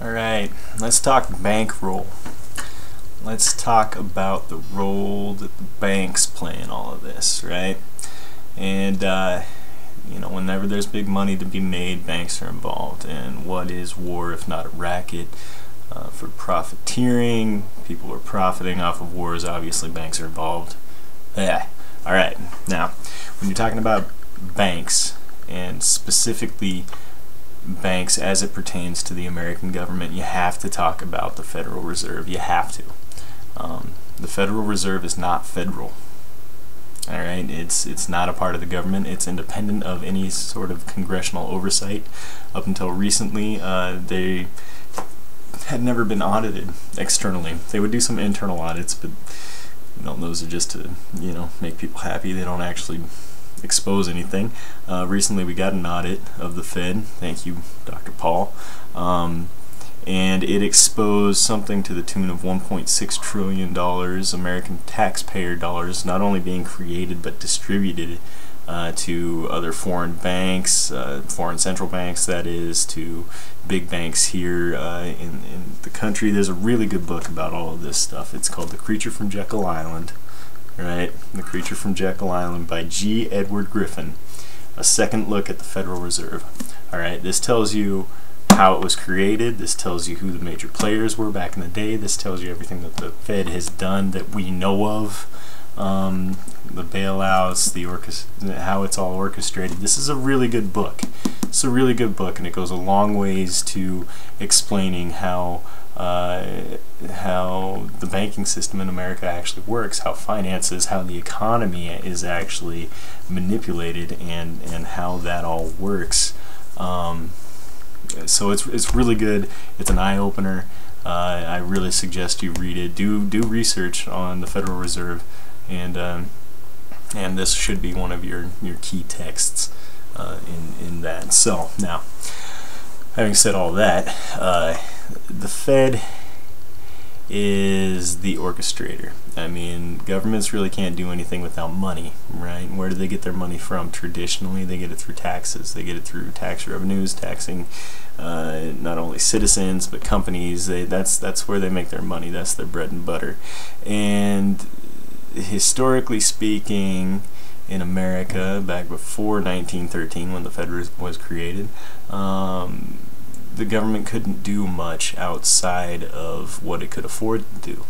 Alright, let's talk bankroll. Let's talk about the role that the banks play in all of this, right? And, whenever there's big money to be made, banks are involved. And what is war if not a racket for profiteering? People are profiting off of wars, obviously banks are involved. Yeah. Alright, now, when you're talking about banks, and specifically banks as it pertains to the American government, you have to talk about the Federal Reserve. You have to. The Federal Reserve is not federal. Alright, it's not a part of the government. It's independent of any sort of congressional oversight. Up until recently, they had never been audited externally. They would do some internal audits, but those are just to make people happy. They don't actually expose anything. Recently we got an audit of the Fed, thank you Dr. Paul, and it exposed something to the tune of $1.6 trillion American taxpayer dollars not only being created but distributed to other foreign banks, foreign central banks, that is, to big banks here in the country. There's a really good book about all of this stuff. It's called The Creature from Jekyll Island. Right, The Creature from Jekyll Island by G. Edward Griffin. A second look at the Federal Reserve. Alright, this tells you how it was created. This tells you who the major players were back in the day. This tells you everything that the Fed has done that we know of. The bailouts, how it's all orchestrated. This is a really good book. It's a really good book, and it goes a long ways to explaining how the banking system in America actually works, how finances, how the economy is actually manipulated, and how that all works. So it's really good. It's an eye-opener. I really suggest you read it. Do research on the Federal Reserve, and this should be one of your key texts in that. So now, having said all that, the Fed is the orchestrator. I mean, governments really can't do anything without money, right? Where do they get their money from? Traditionally, they get it through taxes. They get it through tax revenues, taxing not only citizens but companies. That's where they make their money. That's their bread and butter. And historically speaking, in America, back before 1913, when the Fed was created, the government couldn't do much outside of what it could afford to do.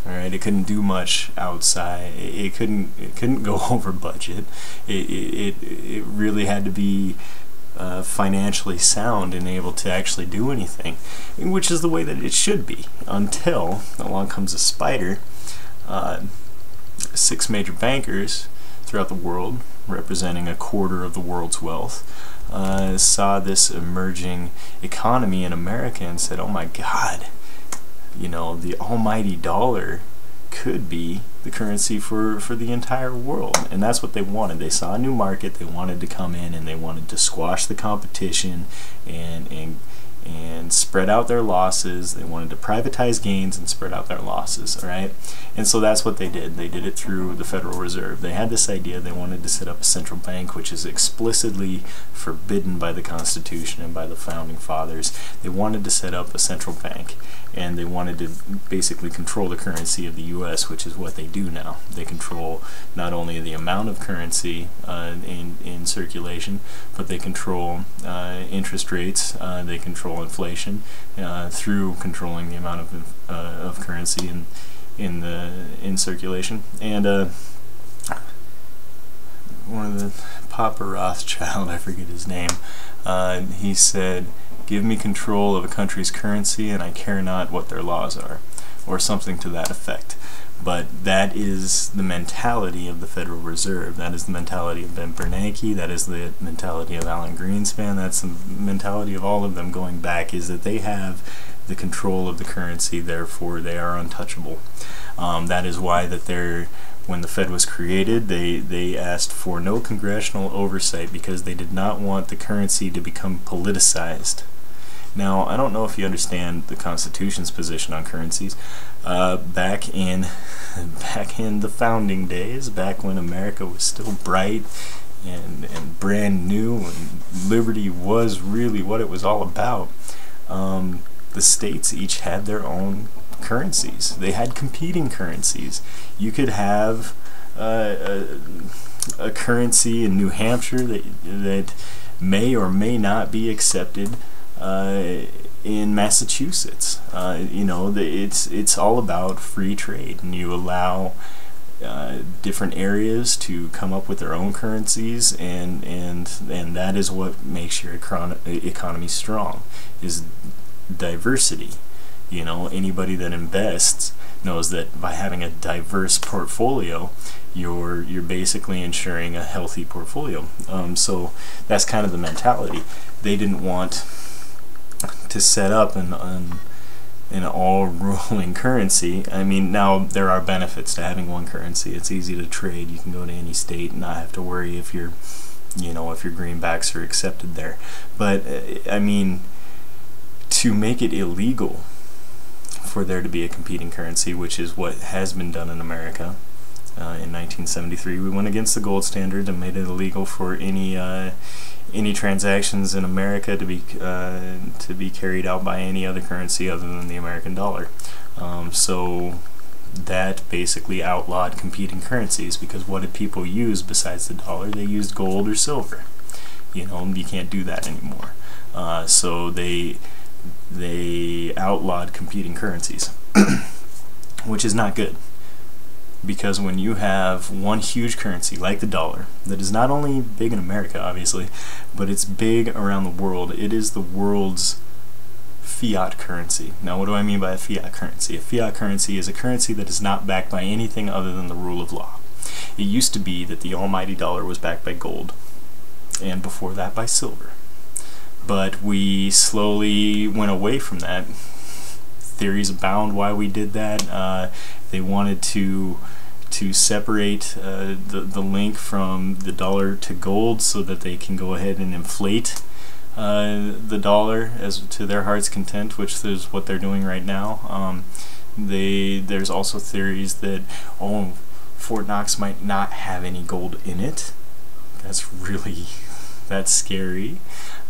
All right, it couldn't do much outside. It couldn't go over budget. It really had to be financially sound and able to actually do anything, which is the way that it should be, until along comes a spider. 6 major bankers throughout the world, representing a quarter of the world's wealth, saw this emerging economy in America and said, oh my God, the almighty dollar could be the currency for the entire world. And that's what they wanted. They saw a new market, they wanted to come in, and they wanted to squash the competition and spread out their losses. They wanted to privatize gains and spread out their losses, all right? And so that's what they did. They did it through the Federal Reserve. They had this idea. They wanted to set up a central bank, which is explicitly forbidden by the Constitution and by the Founding Fathers. They wanted to set up a central bank, and they wanted to basically control the currency of the U.S., which is what they do now. They control not only the amount of currency in circulation, but they control interest rates. They control inflation through controlling the amount of currency in circulation. And one of the Papa Rothschild, I forget his name, he said, "Give me control of a country's currency and I care not what their laws are," or something to that effect. But that is the mentality of the Federal Reserve. That is the mentality of Ben Bernanke. That is the mentality of Alan Greenspan. That's the mentality of all of them going back, is that they have the control of the currency, therefore they are untouchable. That is why when the Fed was created, they asked for no congressional oversight, because they did not want the currency to become politicized. Now, I don't know if you understand the Constitution's position on currencies. Back in the founding days, back when America was still bright and brand new, and liberty was really what it was all about, the states each had their own currencies. They had competing currencies. You could have a currency in New Hampshire that may or may not be accepted in Massachusetts. It's all about free trade, and you allow different areas to come up with their own currencies, and that is what makes your economy strong, is diversity. Anybody that invests knows that by having a diverse portfolio, you're basically ensuring a healthy portfolio. So that's kind of the mentality. They didn't want to set up an all-ruling currency. I mean, now there are benefits to having one currency. It's easy to trade. You can go to any state and not have to worry if your greenbacks are accepted there. But I mean, to make it illegal for there to be a competing currency, which is what has been done in America. In 1973, we went against the gold standard and made it illegal for any transactions in America to be carried out by any other currency other than the American dollar. So that basically outlawed competing currencies, because what did people use besides the dollar? They used gold or silver. You can't do that anymore. So they outlawed competing currencies, which is not good. Because when you have one huge currency like the dollar, that is not only big in America, obviously, but it's big around the world. It is the world's fiat currency. Now, what do I mean by a fiat currency? A fiat currency is a currency that is not backed by anything other than the rule of law. It used to be that the almighty dollar was backed by gold, and before that by silver. But we slowly went away from that. Theories abound why we did that. They wanted to separate the link from the dollar to gold so that they can go ahead and inflate the dollar as to their heart's content, which is what they're doing right now. There's also theories that Fort Knox might not have any gold in it. That's scary.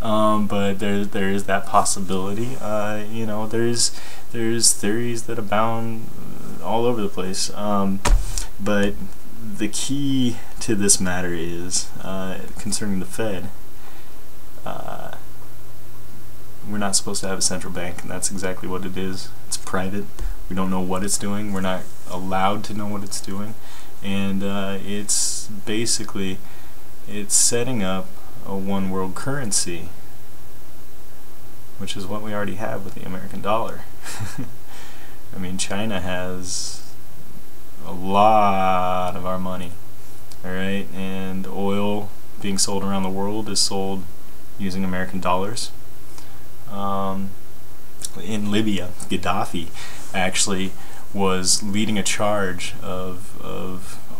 But there is that possibility. There's theories that abound all over the place. But the key to this matter is, concerning the Fed, we're not supposed to have a central bank, and that's exactly what it is. It's private. We don't know what it's doing. We're not allowed to know what it's doing. And it's basically, it's setting up a one world currency, which is what we already have with the American dollar. I mean, China has a lot of our money, alright, and oil being sold around the world is sold using American dollars. In Libya, Gaddafi actually was leading a charge of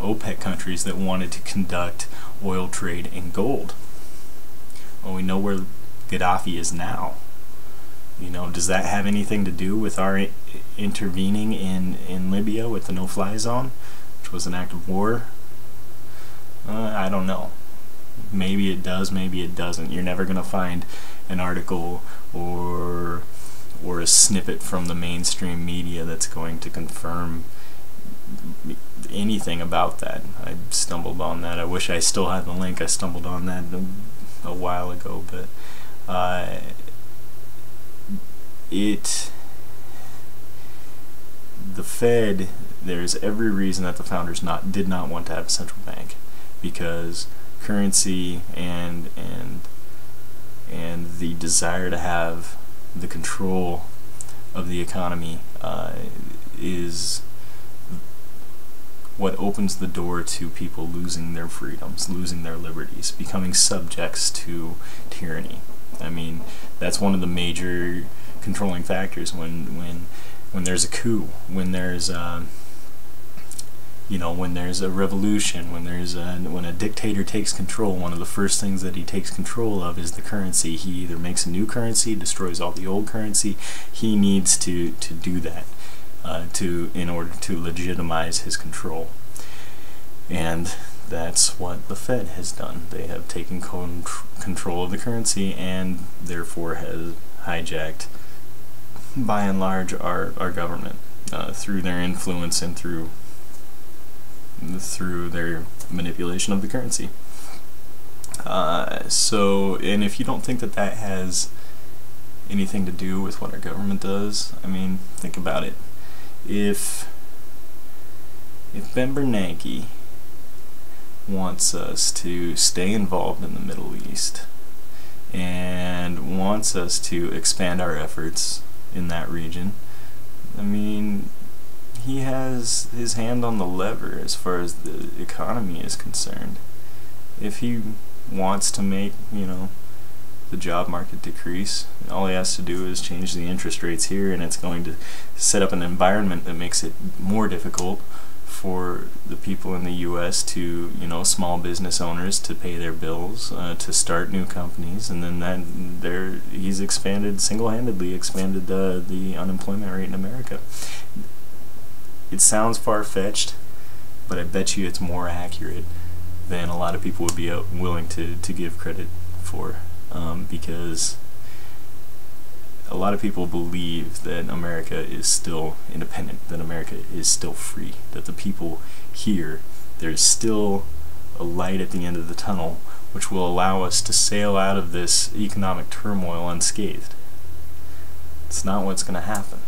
OPEC countries that wanted to conduct oil trade in gold. Well, we know where Gaddafi is now. Does that have anything to do with our intervening in Libya with the no-fly zone, which was an act of war? I don't know. Maybe it does, maybe it doesn't. You're never going to find an article or a snippet from the mainstream media that's going to confirm anything about that. I stumbled on that. I wish I still had the link. I stumbled on that a while ago, but the Fed, there's every reason that the founders did not want to have a central bank, because currency and the desire to have the control of the economy is what opens the door to people losing their freedoms, losing their liberties, becoming subjects to tyranny. I mean, that's one of the major controlling factors when there's a coup, when there's when there's a revolution, when a dictator takes control. One of the first things that he takes control of is the currency. He either makes a new currency, destroys all the old currency. He needs to do that in order to legitimize his control. And that's what the Fed has done. They have taken control of the currency and therefore has hijacked by and large, our government through their influence and through their manipulation of the currency. And if you don't think that that has anything to do with what our government does, I mean, think about it. If Ben Bernanke wants us to stay involved in the Middle East and wants us to expand our efforts in that region, I mean, he has his hand on the lever as far as the economy is concerned. If he wants to make, the job market decrease, all he has to do is change the interest rates here, and it's going to set up an environment that makes it more difficult for the people in the U.S. to, small business owners to pay their bills, to start new companies, and then he's single-handedly expanded the unemployment rate in America. It sounds far-fetched, but I bet you it's more accurate than a lot of people would be willing to give credit for, because a lot of people believe that America is still independent, that America is still free, that the people here, there's still a light at the end of the tunnel which will allow us to sail out of this economic turmoil unscathed. It's not what's going to happen.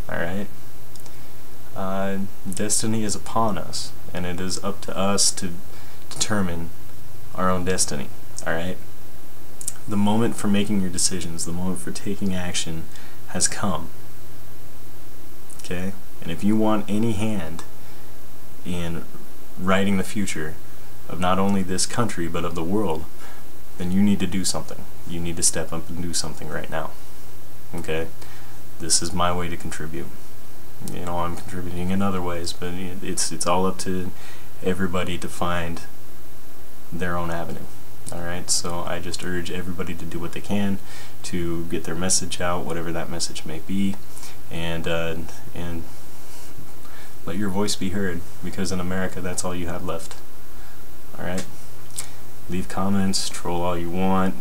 Alright? Destiny is upon us, and it is up to us to determine our own destiny. Alright? The moment for making your decisions, the moment for taking action has come. Okay? And if you want any hand in writing the future of not only this country but of the world, then you need to do something. You need to step up and do something right now. Okay? This is my way to contribute. I'm contributing in other ways, but it's all up to everybody to find their own avenue. Alright, so I just urge everybody to do what they can to get their message out, whatever that message may be, and let your voice be heard, because in America that's all you have left. Alright? Leave comments, troll all you want,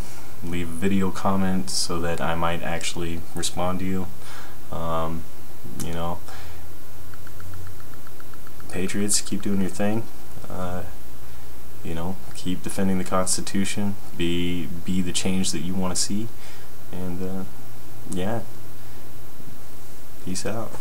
leave a video comment so that I might actually respond to you. Patriots, keep doing your thing. Keep defending the Constitution. Be the change that you want to see. And yeah, peace out.